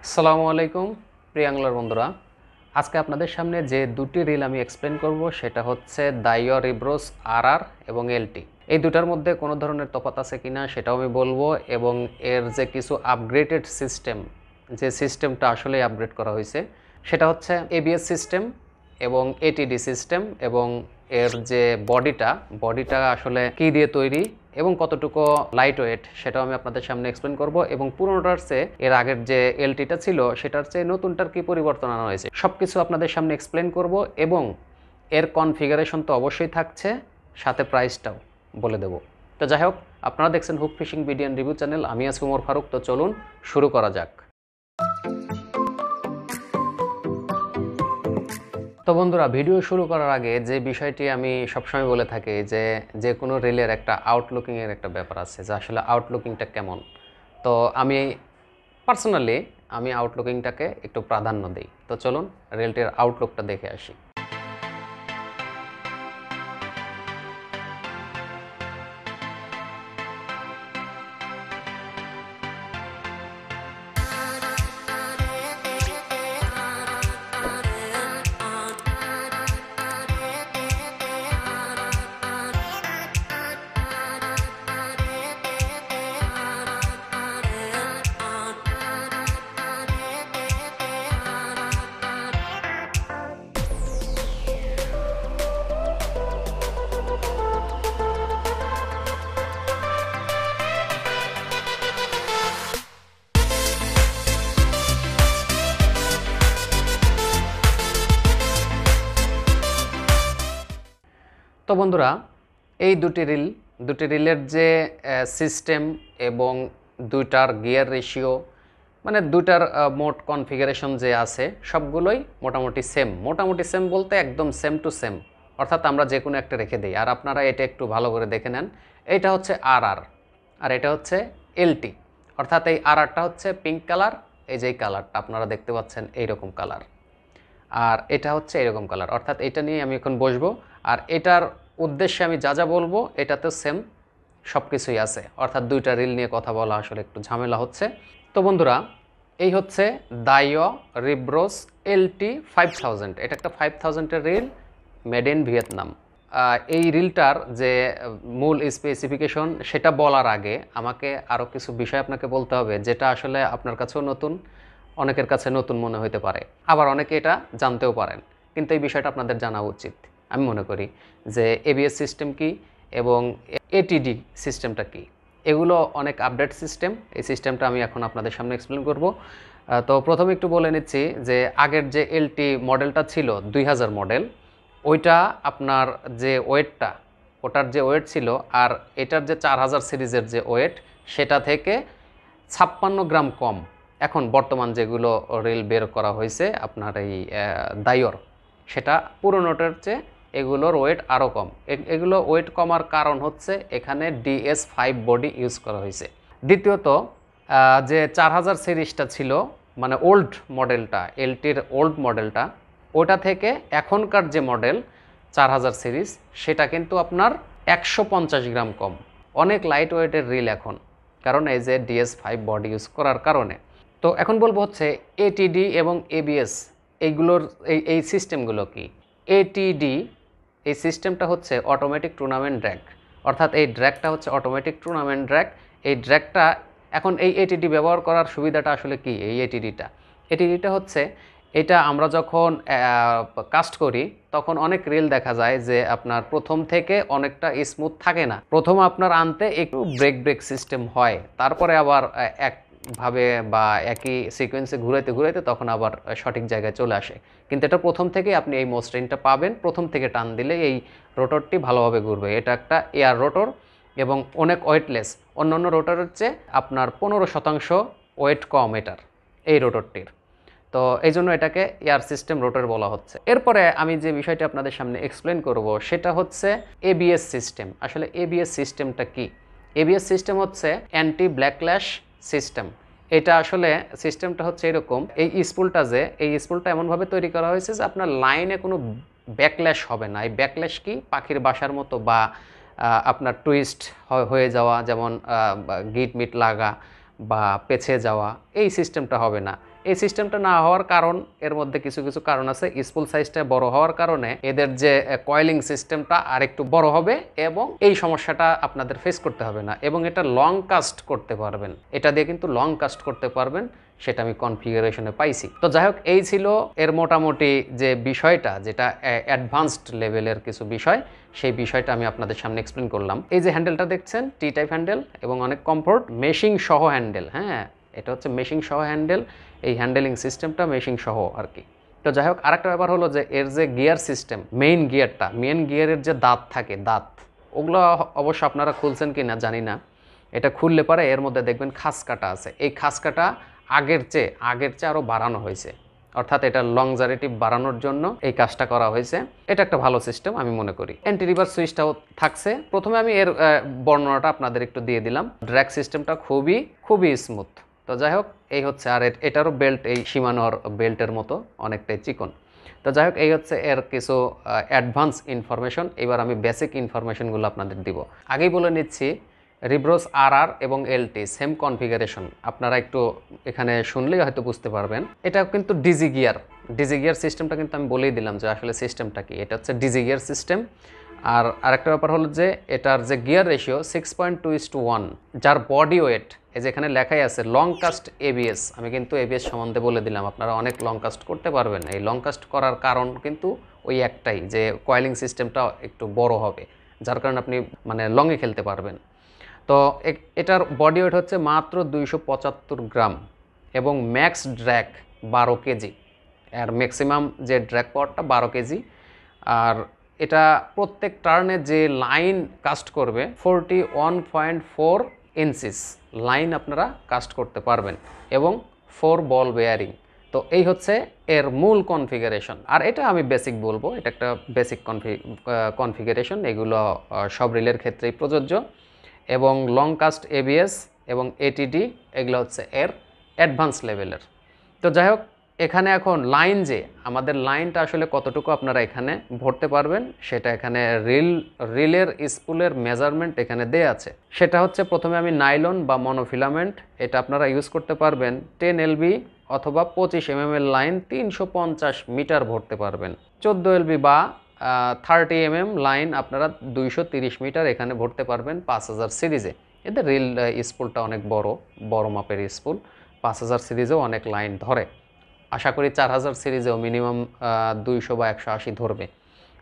আসসালামু আলাইকুম প্রিয়াঙ্গলার বন্ধুরা, আজকে আপনাদের সামনে যে দুটি রিল আমি এক্সপ্লেন করব সেটা হচ্ছে দাইও রিব্রোস আরআর এবং এলটি। এই দুটার মধ্যে কোনো ধরনের তফাৎ আছে কিনা সেটাও আমি বলবো, এবং এর যে কিছু আপগ্রেডেড সিস্টেম, যে সিস্টেমটা আসলে আপগ্রেড করা হয়েছে সেটা হচ্ছে এবিএস সিস্টেম এবং এটিডি সিস্টেম, এবং এর যে বডিটা আসলে কী দিয়ে তৈরি এবং কতটুকু লাইট ওয়েট সেটাও আমি আপনাদের সামনে এক্সপ্লেন করব, এবং পুরোনোটার চেয়ে এর আগের যে এলটিটা ছিল সেটার চেয়ে নতুনটার কি পরিবর্তন আনা হয়েছে সব কিছু আপনাদের সামনে এক্সপ্লেন করব, এবং এর কনফিগারেশন তো অবশ্যই থাকছে, সাথে প্রাইসটাও বলে দেব। তো যাই হোক, আপনারা দেখছেন hook fishing video review channel, আমি আছি ওমর ফারুক। তো চলুন শুরু করা যাক। তো বন্ধুরা, ভিডিও শুরু করার আগে যে বিষয়টি আমি সবসময় বলে থাকি যে যে কোনো রিলের একটা আউটলুকিংয়ের একটা ব্যাপার আছে, যে আসলে আউটলুকিংটা কেমন। তো আমি পার্সোনালি আউটলুকিংটাকে একটু প্রাধান্য দিই। তো চলুন রিলটির আউটলুকটা দেখে আসি। তো বন্ধুরা, এই দুটি রিলের যে সিস্টেম এবং দুইটার গিয়ার রেশিও, মানে দুইটার মোট কনফিগারেশন যে আছে সবগুলোই মোটামুটি সেম বলতে একদম সেম টু সেম, অর্থাৎ আমরা যে কোনো একটা রেখে দিই। আর আপনারা এটা একটু ভালো করে দেখে নেন, এইটা হচ্ছে আরআর আর এটা হচ্ছে এলটি, অর্থাৎ এই আরআরটা হচ্ছে পিঙ্ক কালার, এই যে কালারটা আপনারা দেখতে পাচ্ছেন এইরকম কালার, আর এটা হচ্ছে এরকম কালার, অর্থাৎ এটা নিয়ে আমি এখন বসবো। আর এটার উদ্দেশ্যে আমি যা বলবো এটাতে সেম সব কিছুই আছে, অর্থাৎ দুইটা রিল নিয়ে কথা বলা আসলে একটু ঝামেলা হচ্ছে। তো বন্ধুরা, এই হচ্ছে দাইও রিব্রোস এলটি 5000। এটা একটা 5000-এর রিল, মেড ইন ভিয়েতনাম। এই রিলটার যে মূল স্পেসিফিকেশন সেটা বলার আগে আমাকে আরও কিছু বিষয় আপনাকে বলতে হবে, যেটা আসলে আপনার কাছেও নতুন, অনেকের কাছে নতুন মনে হতে পারে, আবার অনেকে এটা জানতেও পারেন, কিন্তু এই বিষয়টা আপনাদের জানা উচিত। আমি মনে করি যে এবিএস সিস্টেম কি এবং এটিডি সিস্টেমটা কি, এগুলো অনেক আপডেট সিস্টেম। এই সিস্টেমটা আমি এখন আপনাদের সামনে এক্সপ্লেন করব। তো প্রথমে একটু বলে নিচ্ছি যে আগের যে এলটি মডেলটা ছিল 2000 মডেল, ওইটা আপনার যে ওয়েটটা, ওটার যে ওয়েট ছিল আর এটার যে 4000 সিরিজের যে ওয়েট, সেটা থেকে 56 গ্রাম কম। এখন বর্তমান যেগুলো রিল বের করা হয়েছে আপনার এই দাইওর, সেটা পুরোনোটার চেয়ে এগুলোর ওয়েট আরও কম। এগুলো ওয়েট কমার কারণ হচ্ছে এখানে DS5 বডি ইউজ করা হয়েছে। দ্বিতীয়ত, যে 4000 সিরিজটা ছিল, মানে ওল্ড মডেলটা, এলটির ওল্ড মডেলটা, ওটা থেকে এখনকার যে মডেল 4000 সিরিজ, সেটা কিন্তু আপনার 150 গ্রাম কম। অনেক লাইট ওয়েটের রিল এখন, কারণ এই যে DS5 বডি ইউজ করার কারণে। তো এখন বলবো হচ্ছে এটিডি এবং এবিএস, এইগুলোর এই সিস্টেমগুলো কি। এটিডি এই সিস্টেমটা হচ্ছে অটোমেটিক টুর্নামেন্ট ড্র্যাগ, অর্থাৎ এই ড্র্যাগটা হচ্ছে অটোমেটিক টুর্নামেন্ট ড্র্যাগ। এই ড্র্যাগটা এখন এই এটিডি ব্যবহার করার সুবিধাটা আসলে কি, এই এটিডিটা হচ্ছে, এটা আমরা যখন কাস্ট করি তখন অনেক রিল দেখা যায় যে আপনার প্রথম থেকে অনেকটা স্মুথ থাকে না, প্রথম আপনার আনতে একটু ব্রেক সিস্টেম হয়, তারপরে আবার একভাবে বা একই সিকোয়েন্সে ঘুরাইতে তখন আবার সঠিক জায়গায় চলে আসে। কিন্তু এটা প্রথম থেকে আপনি এই মসৃণটা পাবেন, প্রথম থেকে টান দিলে এই রোটরটি ভালোভাবে ঘুরবে। এটা একটা এয়ার রোটর এবং অনেক ওয়েটলেস, অন্যান্য রোটরের চেয়ে আপনার 15% ওয়েট কম এটার, এই রোটরটির। তো এই জন্য এটাকে এয়ার সিস্টেম রোটর বলা হচ্ছে। এরপরে আমি যে বিষয়টি আপনাদের সামনে এক্সপ্লেন করব সেটা হচ্ছে এবিএস সিস্টেম। আসলে এবিএস সিস্টেমটা কি? এবিএস সিস্টেম হচ্ছে অ্যান্টি ব্যাকল্যাশ সিস্টেম। এটা আসলে সিস্টেমটা হচ্ছে এরকম, এই স্পুলটা এমনভাবে তৈরি করা হয়েছে যে আপনার লাইনে কোনো ব্যাকল্যাশ হবে না। এই ব্যাকল্যাশ কি, পাখির বাসার মতো বা আপনার টুইস্ট হয়ে যাওয়া, যেমন গিট মিট লাগা বা পেছে যাওয়া, এই সিস্টেমটা হবে না। এই সিস্টেমটা না হওয়ার কারণ, এর মধ্যে কিছু কিছু কারণ আছে। স্পুল সাইজটা বড় হওয়ার কারণে এদের যে কয়েলিং সিস্টেমটা আরেকটু বড় হবে এবং এই সমস্যাটা আপনাদের ফেস করতে হবে না, এবং এটা লং কাস্ট করতে পারবেন। এটা দিয়ে কিন্তু লং কাস্ট করতে পারবেন, সেটা আমি কনফিগারেশনে পাইছি। তো যাই হোক, এই ছিল এর মোটামুটি যে বিষয়টা, যেটা অ্যাডভান্সড লেভেলের কিছু বিষয়, সেই বিষয়টা আমি আপনাদের সামনে এক্সপ্লেন করলাম। এই যে হ্যান্ডেলটা দেখছেন, টি টাইপ হ্যান্ডেল এবং অনেক কমফোর্ট, মেশিং সহ হ্যান্ডেল। হ্যাঁ, এটা হচ্ছে মেশিং সহ হ্যান্ডেল, এই হ্যান্ডেলিং সিস্টেমটা মেশিং সহ আর কি। তো যাই হোক, আরেকটা ব্যাপার হলো যে এর যে গিয়ার সিস্টেম, মেইন গিয়ারের যে দাঁত থাকে, দাঁত, ওগুলো অবশ্য আপনারা খুলছেন কি না জানি না। এটা খুললে পরে এর মধ্যে দেখবেন খাস কাটা আছে। এই খাস কাটা আগের চেয়ে আরও বাড়ানো হয়েছে, অর্থাৎ এটা লংজারিটি বাড়ানোর জন্য এই কাজটা করা হয়েছে। এটা একটা ভালো সিস্টেম আমি মনে করি। অ্যান্টি রিভার্স সুইচটাও থাকছে। প্রথমে আমি এর বর্ণনাটা আপনাদের একটু দিয়ে দিলাম। ড্র্যাগ সিস্টেমটা খুবই স্মুথ। তো যাই হোক, এই হচ্ছে। আর এটারও বেল্ট এই শিমানোর বেল্টের মতো অনেকটাই চিকন। তো যাই হোক, এই হচ্ছে এর কিছু অ্যাডভান্স ইনফরমেশন। এবার আমি বেসিক ইনফরমেশনগুলো আপনাদের দিব। আগেই বলে নিচ্ছি, রিব্রোস RR এবং LT সেম কনফিগারেশন। আপনারা একটু এখানে শুনলেই হয়তো বুঝতে পারবেন। এটা কিন্তু ডিজি গিয়ার সিস্টেমটা কিন্তু আমি বলেই দিলাম যে আসলে সিস্টেমটা কি। এটা হচ্ছে ডিজি গিয়ার সিস্টেম। আর আরেকটা ব্যাপার হলো যে এটার যে গিয়ার রেশিও 6.2:1, যার বডি ওয়েট এই যে এখানে লেখাই আছে লং কাস্ট ABS। আমি কিন্তু ABS সম্বন্ধে বলে দিলাম, আপনারা অনেক লং কাস্ট করতে পারবেন। এই লং কাস্ট করার কারণ কিন্তু ওই একটাই, যে কয়েলিং সিস্টেমটা একটু বড় হবে, যার কারণে আপনি মানে লংয়ে খেলতে পারবেন। তো এটার বডি ওয়েট হচ্ছে মাত্র 275 গ্রাম এবং ম্যাক্স ড্র্যাগ 12 কেজি। আর ম্যাক্সিমাম যে ড্র্যাগ পাওয়ারটা 12 কেজি। আর এটা প্রত্যেক টার্নে যে লাইন কাস্ট করবে 41.4 ইঞ্চিস লাইন আপনারা কাস্ট করতে পারবেন, এবং 4 বল বেয়ারিং। তো এই হচ্ছে এর মূল কনফিগারেশন। আর এটা আমি বেসিক বলবো, এটা একটা বেসিক কনফিগারেশন। এগুলো সব রিলের ক্ষেত্রেই প্রযোজ্য। এবং লং কাস্ট ABS এবং ATD এগুলো হচ্ছে এর অ্যাডভান্স লেভেলের। তো যাই হোক, এখানে এখন লাইন, যে আমাদের লাইনটা আসলে কতটুকু আপনারা এখানে ভরতে পারবেন, সেটা এখানে রিলের স্পুলের মেজারমেন্ট এখানে দেয়া আছে। সেটা হচ্ছে, প্রথমে আমি নাইলন বা মনোফিলামেন্ট, এটা আপনারা ইউজ করতে পারবেন 10 LB অথবা 25 mm এর লাইন 350 মিটার ভরতে পারবেন। 14 LB বা 30 mm লাইন আপনারা 230 মিটার এখানে ভরতে পারবেন 5000 সিরিজে। এদের রিল স্পুলটা অনেক বড় মাপের স্পুল। 5000 সিরিজেও অনেক লাইন ধরে। আশা করি 4000 সিরিজেও মিনিমাম 200 বা 180 ধরবে।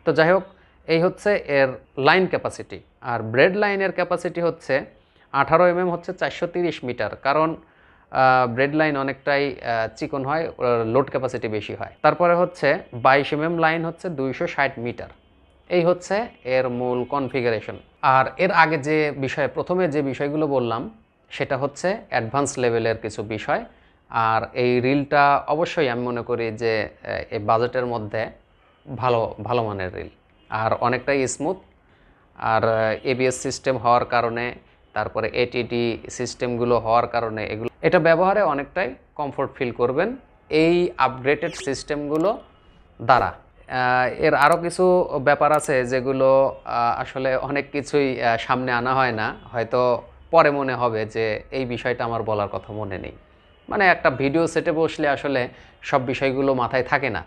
তো যাই হোক, এই হচ্ছে এর লাইন ক্যাপাসিটি। আর ব্রেড লাইনের ক্যাপাসিটি হচ্ছে 18 mm হচ্ছে 430 মিটার, কারণ ব্রেড লাইন অনেকটাই চিকন হয়, লোড ক্যাপাসিটি বেশি হয়। তারপরে হচ্ছে 22 mm লাইন হচ্ছে 260 মিটার। এই হচ্ছে এর মূল কনফিগারেশন। আর এর আগে যে প্রথমে যে বিষয়গুলো বললাম, সেটা হচ্ছে অ্যাডভান্স লেভেলের কিছু বিষয়। আর এই রিলটা অবশ্যই আমি মনে করি যে এই বাজেটের মধ্যে ভালো মানের রিল, আর অনেকটাই স্মুথ। আর ABS সিস্টেম হওয়ার কারণে, তারপরে ATD সিস্টেমগুলো হওয়ার কারণে এটা ব্যবহারে অনেকটাই কমফোর্ট ফিল করবেন এই আপগ্রেডেড সিস্টেমগুলো দ্বারা। এর আরও কিছু ব্যাপার আছে যেগুলো আসলে অনেক কিছুই সামনে আনা হয় না, হয়তো পরে মনে হবে যে এই বিষয়টা আমার বলার কথা মনে নেই। মানে একটা ভিডিও সেটে বসলে আসলে সব বিষয়গুলো মাথায় থাকে না।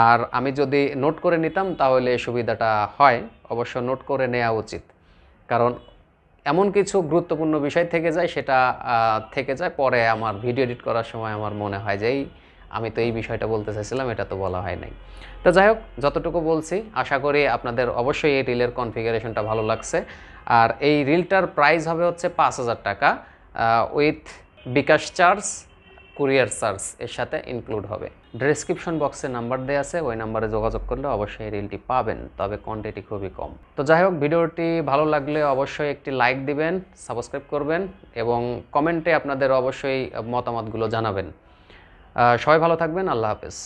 আর আমি যদি নোট করে নিতাম তাহলে সুবিধাটা হয়। অবশ্য নোট করে নেওয়া উচিত, কারণ এমন কিছু গুরুত্বপূর্ণ বিষয় থেকে যায়, সেটা থেকে যায় পরে আমার ভিডিও এডিট করার সময় আমার মনে হয় যে আমি তো এই বিষয়টা বলতে চাইছিলাম, এটা তো বলা হয় নাই। তো যাই হোক, যতটুকু বলছি আশা করি আপনাদের অবশ্যই এই রিলের কনফিগারেশনটা ভালো লাগছে। আর এই রিলটার প্রাইস হবে হচ্ছে 5000 টাকা, with bKash charge, courier charge এর সাথে ইনক্লুড হবে। ডেসক্রিপশন বক্সে নাম্বার দেওয়া আছে, ওই নাম্বারে যোগাযোগ করলে অবশ্যই এই রিলটি পাবেন, তবে কোয়ান্টিটি খুবই কম। তো যাই হোক, ভিডিওটি ভালো লাগলে অবশ্যই একটি লাইক দিবেন, সাবস্ক্রাইব করবেন এবং কমেন্টে আপনাদের অবশ্যই মতামতগুলো জানাবেন। সবাই ভালো থাকবেন। আল্লাহ হাফেজ।